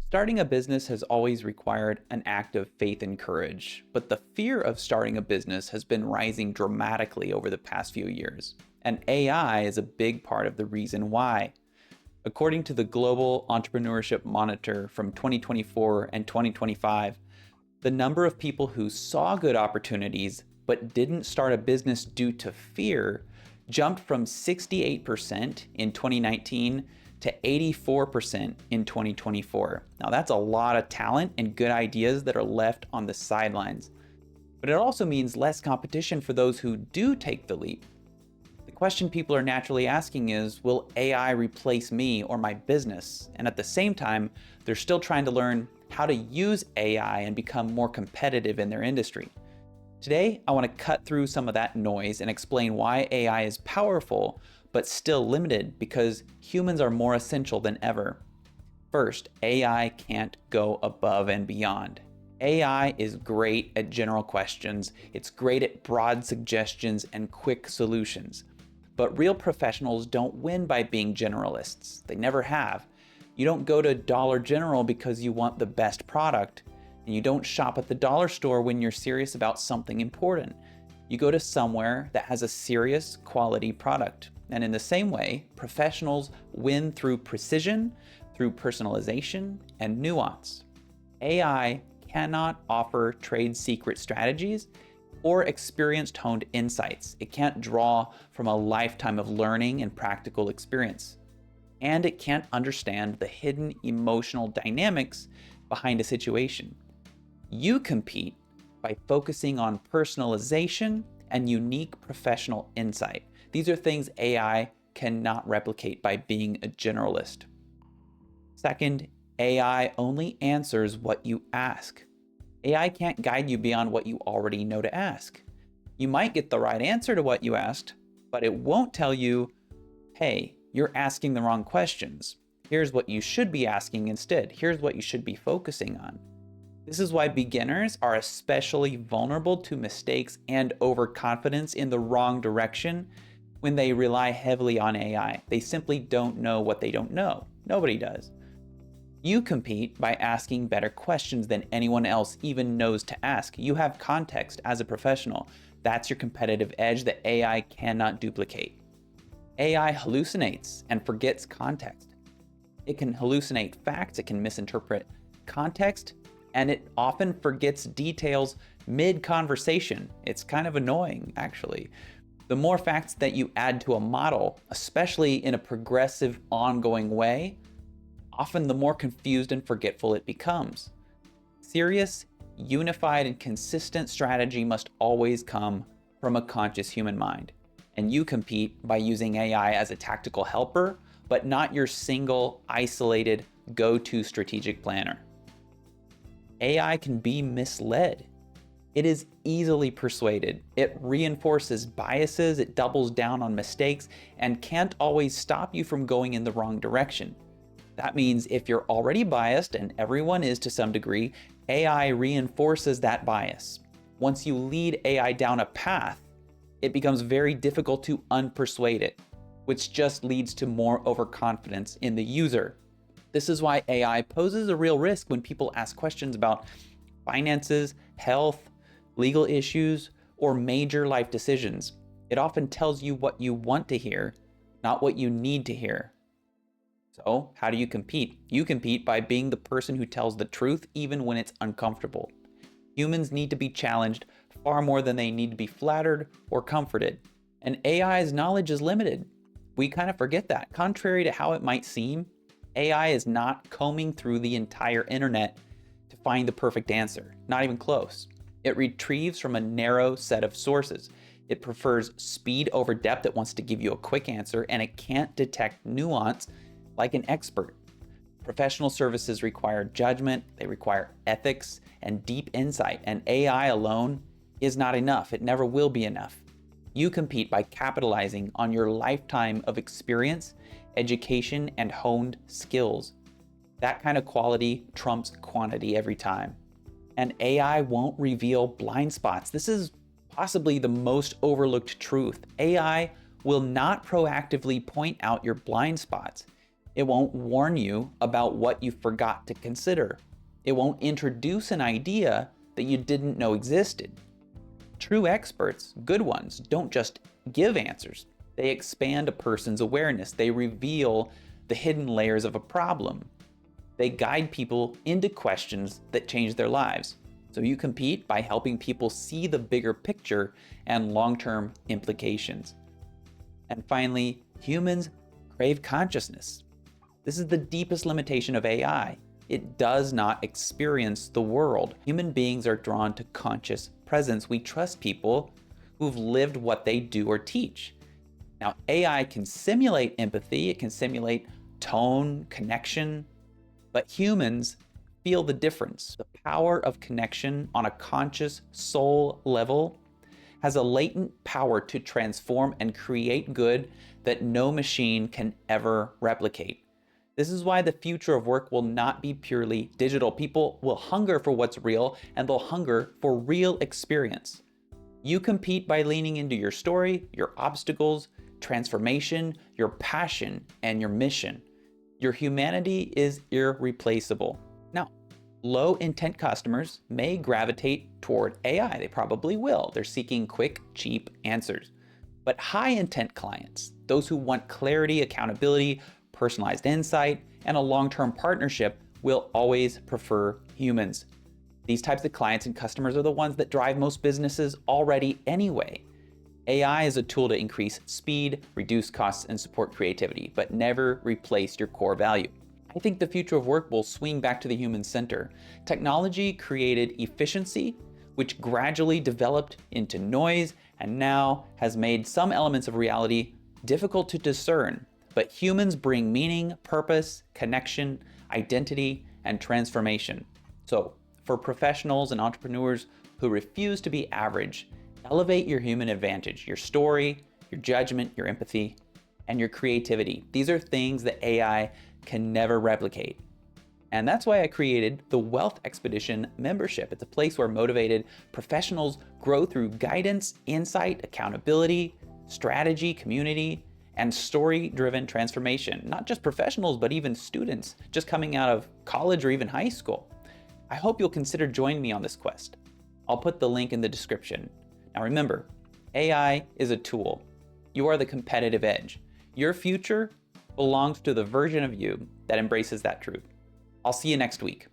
Starting a business has always required an act of faith and courage, but the fear of starting a business has been rising dramatically over the past few years. And AI is a big part of the reason why. According to the Global Entrepreneurship Monitor from 2024 and 2025, the number of people who saw good opportunities but didn't start a business due to fear jumped from 68% in 2019 to 84% in 2024. Now, that's a lot of talent and good ideas that are left on the sidelines. But it also means less competition for those who do take the leap. The question people are naturally asking is, will AI replace me or my business? And at the same time, they're still trying to learn how to use AI and become more competitive in their industry. Today, I want to cut through some of that noise and explain why AI is powerful, but still limited because humans are more essential than ever. First, AI can't go above and beyond. AI is great at general questions, it's great at broad suggestions and quick solutions. But real professionals don't win by being generalists. They never have. You don't go to Dollar General because you want the best product, and you don't shop at the dollar store when you're serious about something important. You go to somewhere that has a serious quality product. And in the same way, professionals win through precision, through personalization, and nuance. AI cannot offer trade secret strategies or experience-honed insights. It can't draw from a lifetime of learning and practical experience. And it can't understand the hidden emotional dynamics behind a situation. You compete by focusing on personalization and unique professional insight. These are things AI cannot replicate by being a generalist. Second, AI only answers what you ask. AI can't guide you beyond what you already know to ask. You might get the right answer to what you asked, but it won't tell you, hey, you're asking the wrong questions. Here's what you should be asking instead. Here's what you should be focusing on. This is why beginners are especially vulnerable to mistakes and overconfidence in the wrong direction when they rely heavily on AI. They simply don't know what they don't know. Nobody does. You compete by asking better questions than anyone else even knows to ask. You have context as a professional. That's your competitive edge that AI cannot duplicate. AI hallucinates and forgets context. It can hallucinate facts, it can misinterpret context, and it often forgets details mid-conversation. It's kind of annoying, actually. The more facts that you add to a model, especially in a progressive, ongoing way, often the more confused and forgetful it becomes. Serious, unified, and consistent strategy must always come from a conscious human mind. And you compete by using AI as a tactical helper, but not your single, isolated, go-to strategic planner. AI can be misled. It is easily persuaded. It reinforces biases, it doubles down on mistakes, and can't always stop you from going in the wrong direction. That means if you're already biased, and everyone is to some degree, AI reinforces that bias. Once you lead AI down a path, it becomes very difficult to unpersuade it, which just leads to more overconfidence in the user. This is why AI poses a real risk when people ask questions about finances, health, legal issues, or major life decisions. It often tells you what you want to hear, not what you need to hear. So, how do you compete? You compete by being the person who tells the truth even when it's uncomfortable. Humans need to be challenged far more than they need to be flattered or comforted. And AI's knowledge is limited. We kind of forget that. Contrary to how it might seem, AI is not combing through the entire internet to find the perfect answer. Not even close. It retrieves from a narrow set of sources. It prefers speed over depth. It wants to give you a quick answer, and it can't detect nuance like an expert. Professional services require judgment, they require ethics and deep insight, and AI alone is not enough. It never will be enough. You compete by capitalizing on your lifetime of experience, education, and honed skills. That kind of quality trumps quantity every time. And AI won't reveal blind spots. This is possibly the most overlooked truth. AI will not proactively point out your blind spots. It won't warn you about what you forgot to consider. It won't introduce an idea that you didn't know existed. True experts, good ones, don't just give answers. They expand a person's awareness. They reveal the hidden layers of a problem. They guide people into questions that change their lives. So you compete by helping people see the bigger picture and long-term implications. And finally, humans crave consciousness. This is the deepest limitation of AI. It does not experience the world. Human beings are drawn to conscious presence. We trust people who've lived what they do or teach. Now, AI can simulate empathy, it can simulate tone, connection, but humans feel the difference. The power of connection on a conscious soul level has a latent power to transform and create good that no machine can ever replicate. This is why the future of work will not be purely digital. People will hunger for what's real, and they'll hunger for real experience. You compete by leaning into your story, your obstacles, transformation, your passion, and your mission. Your humanity is irreplaceable. Now, low intent customers may gravitate toward AI. They probably will. They're seeking quick, cheap answers. But high intent clients, those who want clarity, accountability, personalized insight, and a long-term partnership, will always prefer humans. These types of clients and customers are the ones that drive most businesses already anyway. AI is a tool to increase speed, reduce costs, and support creativity, but never replace your core value. I think the future of work will swing back to the human center. Technology created efficiency, which gradually developed into noise and now has made some elements of reality difficult to discern. But humans bring meaning, purpose, connection, identity, and transformation. So, for professionals and entrepreneurs who refuse to be average, elevate your human advantage, your story, your judgment, your empathy, and your creativity. These are things that AI can never replicate. And that's why I created the Wealth Expedition membership. It's a place where motivated professionals grow through guidance, insight, accountability, strategy, community, and story-driven transformation. Not just professionals, but even students just coming out of college or even high school. I hope you'll consider joining me on this quest. I'll put the link in the description. Now remember, AI is a tool. You are the competitive edge. Your future belongs to the version of you that embraces that truth. I'll see you next week.